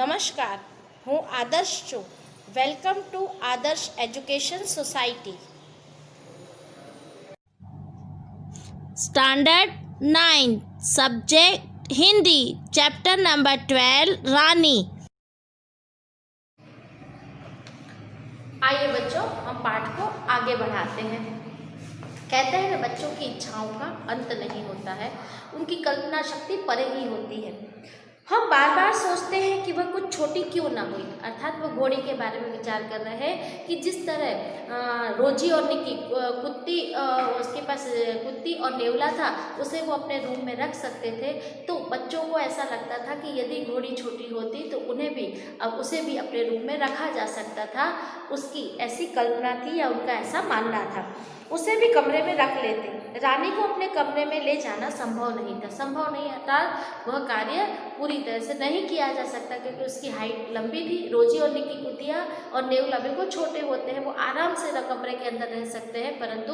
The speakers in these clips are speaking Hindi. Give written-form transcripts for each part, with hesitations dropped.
नमस्कार, હું આદર્શ છું. વેલકમ ટુ આદર્શ education society. Standard 9 subject Hindi chapter number 12 रानी. आइए बच्चों, हम पाठ को आगे बढ़ाते हैं. कहते हैं ना, बच्चों की इच्छाओं का अंत नहीं होता है, उनकी कल्पना शक्ति परे ही होती है. हम बार बार सोचते हैं कि वह कुछ छोटी क्यों ना हुई. अर्थात वो घोड़े के बारे में विचार कर रहे हैं कि जिस तरह रोजी और निकी कुत्ती, उसके पास कुत्ती और नेवला था, उसे वो अपने रूम में रख सकते थे. तो बच्चों को ऐसा लगता था कि यदि घोड़ी छोटी होती तो उसे भी अपने रूम में रखा जा सकता था. उसकी ऐसी कल्पना थी या उनका ऐसा मानना था. उसे भी कमरे में रख लेते. रानी को अपने कमरे में ले जाना संभव नहीं था. वह कार्य पूरी तरह से नहीं किया जा सकता क्योंकि उसकी हाइट लंबी थी. रोजी और निकी कुतिया और नेवला बिल्कुल छोटे होते हैं, वो आराम से कमरे के अंदर रह सकते हैं, परंतु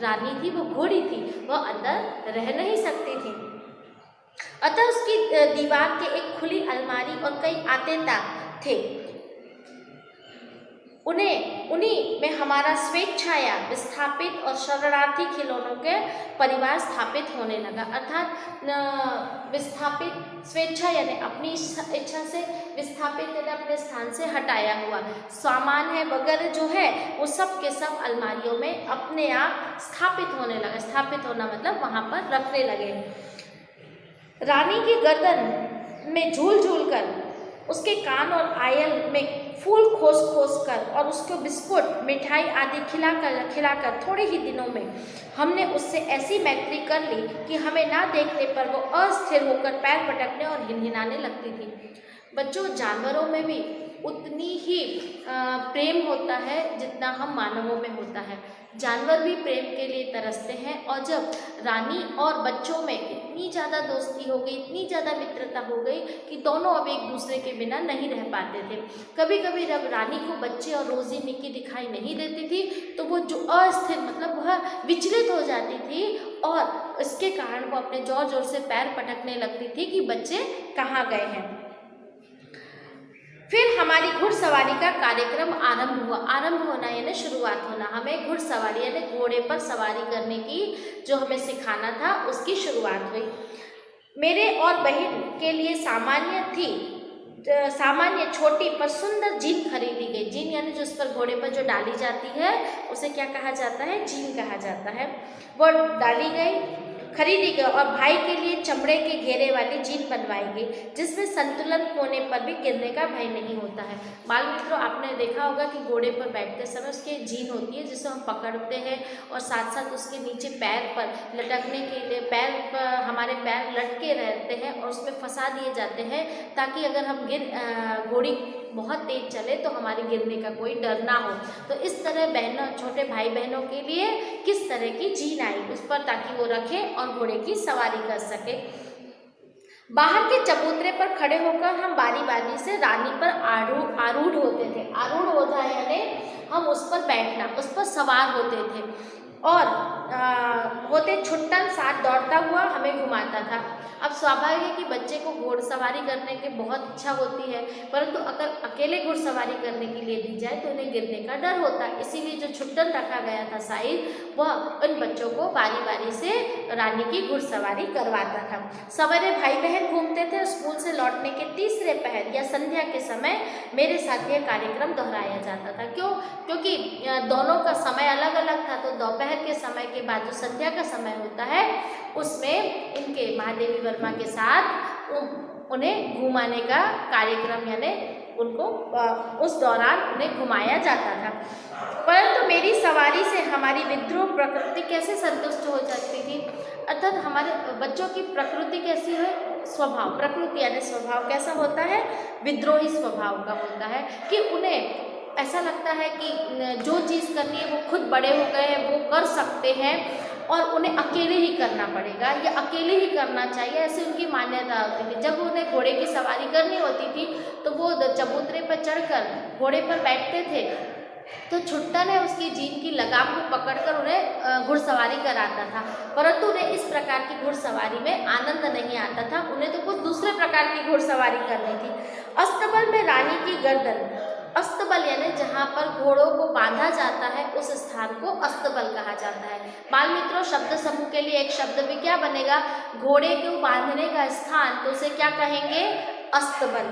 रानी थी, वो घोड़ी थी, वह अंदर रह नहीं सकती थी. अतः उसकी दीवार के एक खुली अलमारी और कई आते ताक थे. उन्हीं में हमारा स्वेच्छाया विस्थापित और शरणार्थी खिलौनों के परिवार स्थापित होने लगा. अर्थात विस्थापित, स्वेच्छा यानी अपनी इच्छा से, विस्थापित यानी अपने स्थान से हटाया हुआ सामान है वगैरह जो है, वो सब के सब अलमारियों में अपने आप स्थापित होने लगा. स्थापित होना मतलब वहाँ पर रखने लगे. रानी की गर्दन में झूल झूल कर, उसके कान और आयल में फूल खोस कर और उसको बिस्कुट, मिठाई आदि खिलाकर थोड़े ही दिनों में हमने उससे ऐसी मैत्री कर ली कि हमें ना देखने पर वो अस्थिर होकर पैर पटकने और हिनहिनाने लगती थी. बच्चों, जानवरों में भी उतनी ही प्रेम होता है जितना हम मानवों में होता है. जानवर भी प्रेम के लिए तरसते हैं. और जब रानी और बच्चों में इतनी ज़्यादा दोस्ती हो गई, इतनी ज़्यादा मित्रता हो गई कि दोनों अब एक दूसरे के बिना नहीं रह पाते थे. कभी कभी जब रानी को बच्चे और रोजी निकी दिखाई नहीं देती थी तो वो जो अस्थिर मतलब वह विचलित हो जाती थी और इसके कारण वो अपने जोर जोर से पैर पटकने लगती थी कि बच्चे कहाँ गए हैं. फिर हमारी घुड़सवारी का कार्यक्रम आरंभ होना यानी शुरुआत होना. हमें घुड़सवारी यानी घोड़े पर सवारी करने की जो हमें सिखाना था उसकी शुरुआत हुई. मेरे और बहन के लिए सामान्य छोटी पर सुंदर जीन खरीदी गई. जीन यानी जो उस पर घोड़े पर जो डाली जाती है उसे क्या कहा जाता है? जीन कहा जाता है. वो खरीदी गई और भाई के लिए चमड़े के घेरे वाली जीन बनवाई गई जिसमें संतुलन होने पर भी गिरने का भय नहीं होता है. बाल मित्रों, आपने देखा होगा कि घोड़े पर बैठते समय उसके जीन होती है जिसे हम पकड़ते हैं और साथ साथ उसके नीचे पैर पर लटकने के लिए हमारे पैर लटके रहते हैं और उसमें फंसा दिए जाते हैं ताकि अगर हम घोड़ी बहुत तेज चले तो हमारे गिरने का कोई डर ना हो. तो इस तरह छोटे भाई बहनों के लिए किस तरह की जीन आई उस पर ताकि वो रखें और घोड़े की सवारी कर सके. बाहर के चबूतरे पर खड़े होकर हम बारी बारी से रानी पर आरूढ़ होते थे. आरूढ़ होता है यानी हम उस पर बैठना, उस पर सवार होते थे और छुट्टन साथ दौड़ता हुआ हमें घुमाता था. अब स्वाभाविक है कि बच्चे को घुड़सवारी करने की बहुत इच्छा होती है, परंतु अगर अकेले घुड़सवारी करने के लिए दी जाए तो उन्हें गिरने का डर होता है. इसीलिए जो छुट्टन रखा गया था साइड, वह उन बच्चों को बारी बारी से रानी की घुड़सवारी करवाता था. सवेरे भाई बहन घूमते थे. स्कूल से लौटने के तीसरे पहर या संध्या के समय मेरे साथ यह कार्यक्रम दोहराया जाता था. क्यों? क्योंकि दोनों का समय अलग अलग था. तो दोपहर के समय के बाद जो संध्या का समय होता है उसमें इनके महादेवी वर्मा के साथ उन्हें घुमाने का कार्यक्रम यानी उनको उस दौरान उन्हें घुमाया जाता था. परंतु मेरी सवारी से हमारी विद्रोह प्रकृति कैसे संतुष्ट हो जाती थी. अर्थात हमारे बच्चों की प्रकृति कैसी है? स्वभाव. प्रकृति यानी स्वभाव कैसा होता है? विद्रोही स्वभाव का होता है कि उन्हें ऐसा लगता है कि जो चीज़ करनी है वो खुद बड़े हो गए हैं, वो कर सकते हैं और उन्हें अकेले ही करना पड़ेगा या अकेले ही करना चाहिए, ऐसी उनकी मान्यता होती थी. जब उन्हें घोड़े की सवारी करनी होती थी तो वो चबूतरे पर चढ़कर घोड़े पर बैठते थे तो छुट्टन है उसकी जीन की लगाम को पकड़कर उन्हें घुड़सवारी कराता था. परंतु उन्हें इस प्रकार की घुड़सवारी में आनंद नहीं आता था. उन्हें तो कुछ दूसरे प्रकार की घुड़सवारी करनी थी. अस्तबल में गर्दन, अस्तबल यानी जहाँ पर घोड़ों को बांधा जाता है उस स्थान को अस्तबल कहा जाता है। बाल मित्रों, शब्द समूह के लिए एक शब्द भी क्या बनेगा? घोड़े को बांधने का स्थान, तो उसे क्या कहेंगे? अस्तबल।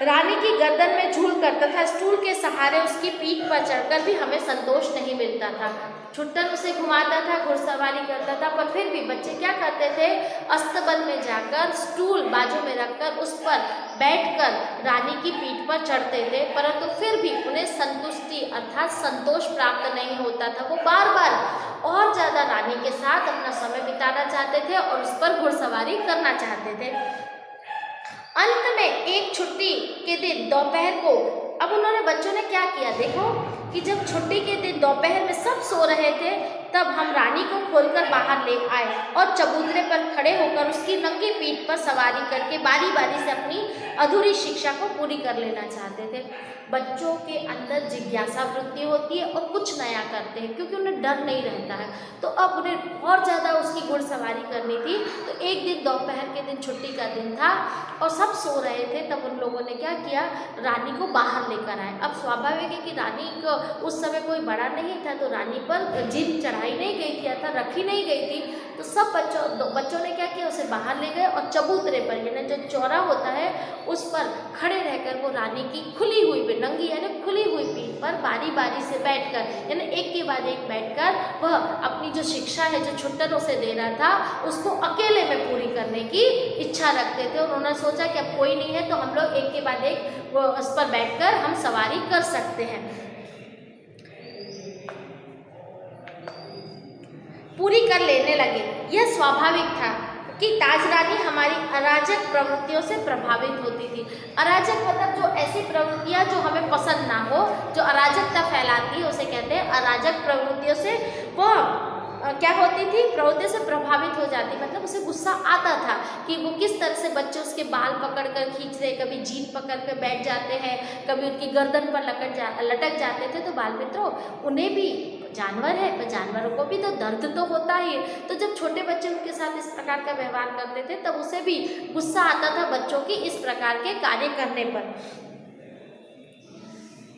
रानी की गर्दन में झूल कर तथा स्टूल के सहारे उसकी पीठ पर चढ़कर भी हमें संतोष नहीं मिलता था। छुट्टन उसे घुमाता था, घुड़सवारी करता था, पर फिर भी बच्चे क्या करते थे? अस्तबल में जाकर स्टूल बाजू में रखकर उस पर बैठकर रानी की पीठ पर चढ़ते थे, परंतु फिर भी उन्हें संतुष्टि अर्थात संतोष प्राप्त नहीं होता था। वो बार बार और ज़्यादा रानी के साथ अपना समय बिताना चाहते थे और उस पर घुड़सवारी करना चाहते थे। अंत में एक छुट्टी के दिन दोपहर को, अब उन्होंने बच्चों ने क्या किया देखो कि जब छुट्टी के दिन दोपहर में सब सो रहे थे, तब हम रानी को खोलकर बाहर ले आए और चबूतरे पर खड़े होकर उसकी नंगी पीठ पर सवारी करके बारी बारी से अपनी अधूरी शिक्षा को पूरी कर लेना चाहते थे। बच्चों के अंदर जिज्ञासा वृत्ति होती है और कुछ नया करते हैं, क्योंकि उन्हें डर नहीं रहता है। तो अब उन्हें और ज़्यादा उसकी घुड़सवारी करनी थी। तो एक दिन दोपहर के दिन छुट्टी का दिन था और सब सो रहे थे, तब उन लोगों ने क्या किया? रानी को बाहर लेकर आए। अब स्वाभाविक है कि रानी को उस समय कोई बड़ा नहीं था, तो रानी पर जीप चढ़ाई नहीं गई थी अर्थात रखी नहीं गई थी। तो सब बच्चों ने क्या किया? उसे बाहर ले गए और चबूतरे पर यानी जो चौरा होता है उस पर खड़े रहकर वो रानी की खुली हुई नंगी यानी खुली हुई पीठ पर बारी बारी से बैठकर यानी एक के बाद एक बैठकर वह अपनी जो शिक्षा है जो छुट्टन उसे दे रहा था उसको अकेले में पूरी करने की इच्छा रखते थे। और उन्होंने सोचा कि अब कोई नहीं है तो हम लोग एक के बाद एक वो उस पर बैठकर हम सवारी कर सकते हैं। पूरी कर लेने लगे। यह स्वाभाविक था कि ताजरानी हमारी अराजक प्रवृत्तियों से प्रभावित होती थी। अराजक मतलब जो ऐसी प्रवृत्तियां जो हमें पसंद ना हो, जो अराजकता फैलाती है उसे कहते हैं अराजक प्रवृत्तियों से वह क्या होती थी? प्रवृत्ति से प्रभावित हो जाती, मतलब उसे गुस्सा आता था कि वो किस तरह से बच्चे उसके बाल पकड़ कर खींच रहे, कभी जीभ पकड़ कर बैठ जाते हैं, कभी उनकी गर्दन पर लटक जाते थे। तो बाल मित्रों, उन्हें भी जानवर है, पर जानवरों को भी तो दर्द तो होता ही। तो जब छोटे बच्चे उनके साथ इस प्रकार का व्यवहार करते थे तब उसे भी गुस्सा आता था बच्चों की इस प्रकार के कार्य करने पर।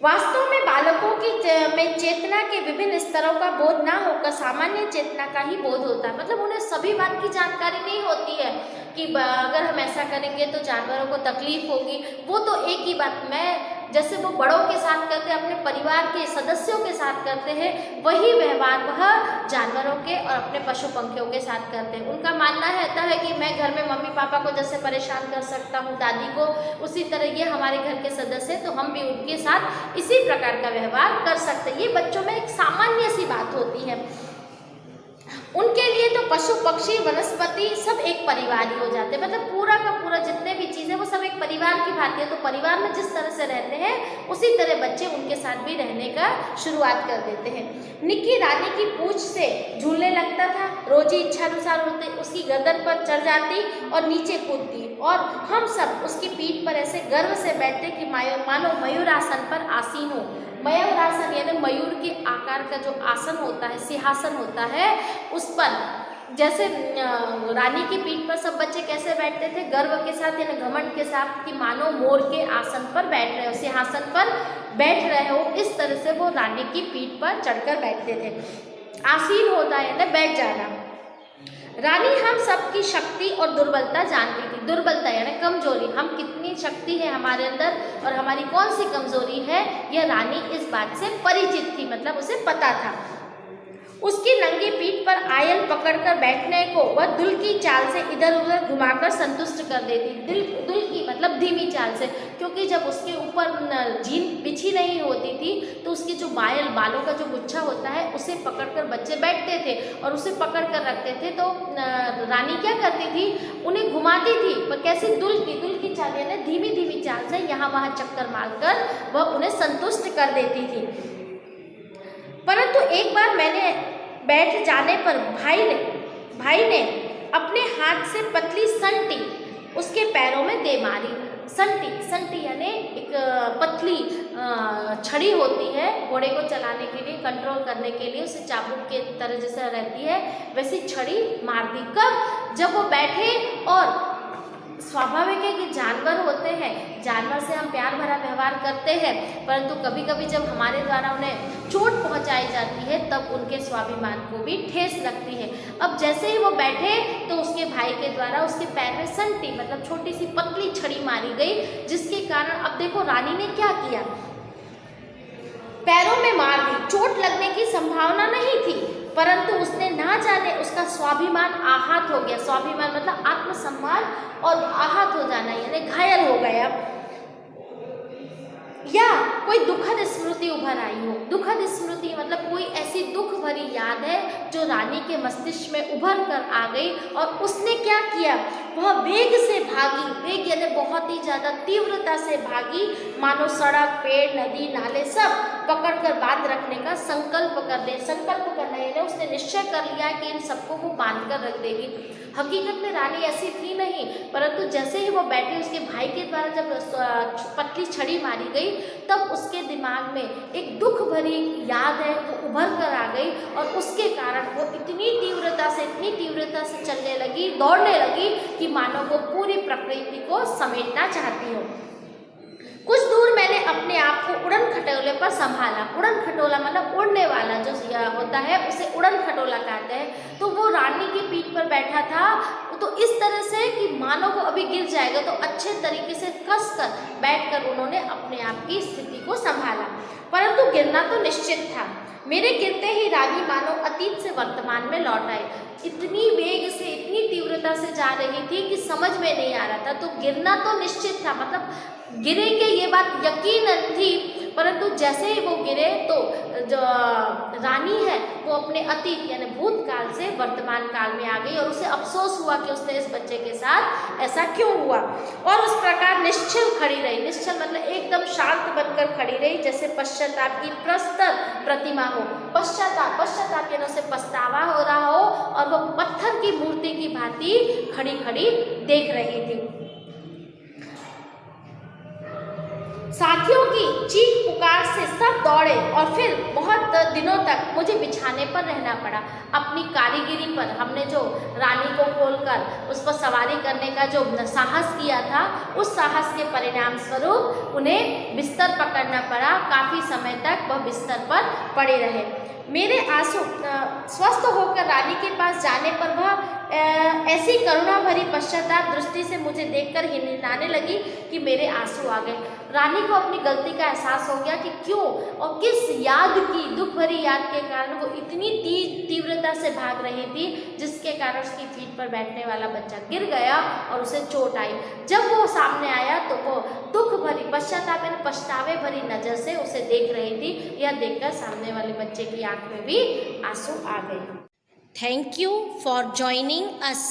वास्तव में बालकों की में चेतना के विभिन्न स्तरों का बोध ना होकर सामान्य चेतना का ही बोध होता है। मतलब उन्हें सभी बात की जानकारी नहीं होती है कि अगर हम ऐसा करेंगे तो जानवरों को तकलीफ होगी। वो तो एक ही बात, मैं जैसे वो बड़ों के साथ करते हैं, अपने परिवार के सदस्यों के साथ करते हैं, वही व्यवहार वह जानवरों के और अपने पशु पंखियों के साथ करते हैं। उनका मानना रहता है कि मैं घर में मम्मी पापा को जैसे परेशान कर सकता हूँ, दादी को, उसी तरह ये हमारे घर के सदस्य हैं तो हम भी उनके साथ इसी प्रकार का व्यवहार कर सकते हैं। ये बच्चों में एक सामान्य सी बात होती है। उनके लिए तो पशु पक्षी वनस्पति सब एक परिवार ही हो जाते हैं। मतलब पूरा का पूरा जितने भी चीज़ें वो सब एक परिवार की भांति है। तो परिवार में जिस तरह से रहते हैं उसी तरह बच्चे उनके साथ भी रहने का शुरुआत कर देते हैं। निक्की रानी की पूंछ से झूलने लगता था, रोजी इच्छानुसार उसकी गर्दन पर चढ़ जाती और नीचे कूदती और हम सब उसकी पीठ पर ऐसे गर्व से बैठते कि मानो मयूरासन पर आसीन हो। मयूरासन यानी मयूर के आकार का जो आसन होता है, सिंहासन होता है, उस पर जैसे रानी की पीठ पर सब बच्चे कैसे बैठते थे? गर्व के साथ यानी घमंड के साथ कि मानो मोर के आसन पर बैठ रहे हो, सिंहासन पर बैठ रहे हो, इस तरह से वो रानी की पीठ पर चढ़कर बैठते थे। आसीन होता है यानी बैठ जाना। रानी हम सबकी शक्ति और दुर्बलता जानती थी। दुर्बलता यानी कमजोरी, हम कितनी शक्ति है हमारे अंदर और हमारी कौन सी कमजोरी है, यह रानी इस बात से परिचित थी, मतलब उसे पता था। उसकी नंगी पीठ पर आयल पकड़कर बैठने को वह दुल की चाल से इधर उधर घुमाकर संतुष्ट कर देती। दुल की मतलब धीमी चाल से, क्योंकि जब उसके ऊपर जीन बिछी नहीं होती थी तो उसकी जो बालों का जो गुच्छा होता है उसे पकड़कर बच्चे बैठते थे और उसे पकड़ कर रखते थे। तो रानी क्या करती थी? उन्हें घुमाती थी, पर कैसे? दुल की चाल यानी धीमी धीमी चाल से यहाँ वहाँ चक्कर मारकर वह उन्हें संतुष्ट कर देती थी। परंतु एक बार मैंने बैठ जाने पर भाई ने अपने हाथ से पतली संटी उसके पैरों में दे मारी। संटी यानी एक पतली छड़ी होती है घोड़े को चलाने के लिए, कंट्रोल करने के लिए, उसे चाबुक के तरह जैसा रहती है वैसी छड़ी मार दी। कब? जब वो बैठे और स्वाभाविक है कि जानवर होते हैं, जानवर से हम प्यार भरा व्यवहार करते हैं, परंतु कभी कभी जब हमारे द्वारा उन्हें चोट पहुंचाई जाती है तब उनके स्वाभिमान को भी ठेस लगती है। अब जैसे ही वो बैठे तो उसके भाई के द्वारा उसके पैर में संटी मतलब छोटी सी पतली छड़ी मारी गई, जिसके कारण अब देखो रानी ने क्या किया, पैरों में मार दी। चोट लगने की संभावना नहीं थी, परंतु उसने ना जाने उसका स्वाभिमान आहत हो गया। स्वाभिमान मतलब आत्मसम्मान और आहत हो जाना यानी घायल हो गया, या कोई दुखद स्मृति उभर आई हो। दुखद स्मृति मतलब कोई ऐसी दुख भरी याद है जो रानी के मस्तिष्क में उभर कर आ गई और उसने क्या किया, वह वेग से भागी। वेग यानी बहुत ही ज़्यादा तीव्रता से भागी, मानो सड़क, पेड़, नदी, नाले सब पकड़कर बांध रखने का संकल्प करना यानी उसने निश्चय कर लिया कि इन सबको वो बांध कर रख देगी। हकीकत में रानी ऐसी थी नहीं, परंतु जैसे ही वो बैठी उसके भाई के द्वारा जब पतली छड़ी मारी गई तब उसके दिमाग में एक दुख भरी याद है वो उभर कर आ गई और उसके कारण वो इतनी तीव्रता से चलने लगी, दौड़ने लगी कि मानो वो पूरी प्रकृति को समेटना चाहती हो। कुछ दूर मैंने अपने आप को उड़न खटोले पर संभाला। उड़न खटोला मतलब उड़ने वाला जो होता है उसे उड़न खटोला कहते हैं। तो वो रानी की पीठ पर बैठा था तो इस तरह से कि मानो वो अभी गिर जाएगा, तो अच्छे तरीके से कसकर बैठकर उन्होंने अपने आप की स्थिति को संभाला, परंतु गिरना तो निश्चित था। मेरे गिरते ही रानी मानो अतीत से वर्तमान में लौट आई। इतनी वेग से इतनी तीव्रता से जा रही थी कि समझ में नहीं आ रहा था। तो गिरना तो निश्चित था, मतलब गिरेंगे ये बात यकीनन थी, परंतु जैसे ही वो गिरे तो जो रानी है वो अपने अतीत यानी भूतकाल से वर्तमान काल में आ गई और उसे अफसोस हुआ कि उसने इस बच्चे के साथ ऐसा क्यों हुआ, और उस प्रकार निश्चल खड़ी रही। निश्चल मतलब एकदम शांत बनकर खड़ी रही, जैसे पश्चाताप की प्रस्तर प्रतिमा हो। पश्चाताप यानी उसे पछतावा हो रहा हो और वो पत्थर की मूर्ति की भांति खड़ी खड़ी देख रही थी। साथियों की चीख पुकार से सब दौड़े और फिर बहुत दिनों तक मुझे बिछाने पर रहना पड़ा। अपनी कारीगिरी पर हमने जो रानी को खोलकर उस पर सवारी करने का जो साहस किया था, उस साहस के परिणाम स्वरूप उन्हें बिस्तर पकड़ना पड़ा। काफ़ी समय तक वह बिस्तर पर पड़े रहे। मेरे आंसू स्वस्थ होकर रानी के पास जाने पर वह ऐसी करुणा भरी पश्चाताप दृष्टि से मुझे देखकर हिनहिनाने लगी कि मेरे आंसू आ गए। रानी को अपनी गलती का एहसास हो गया कि क्यों और किस याद की, दुख भरी याद के कारण वो इतनी तीव्रता से भाग रही थी, जिसके कारण उसकी पीठ पर बैठने वाला बच्चा गिर गया और उसे चोट आई। जब वो सामने आया तो वो दुख भरी पश्चाताप यानी पछतावे भरी नज़र से उसे देख रही थी। यह देखकर सामने वाले बच्चे की आंख में भी आंसू आ गए। Thank you for joining us.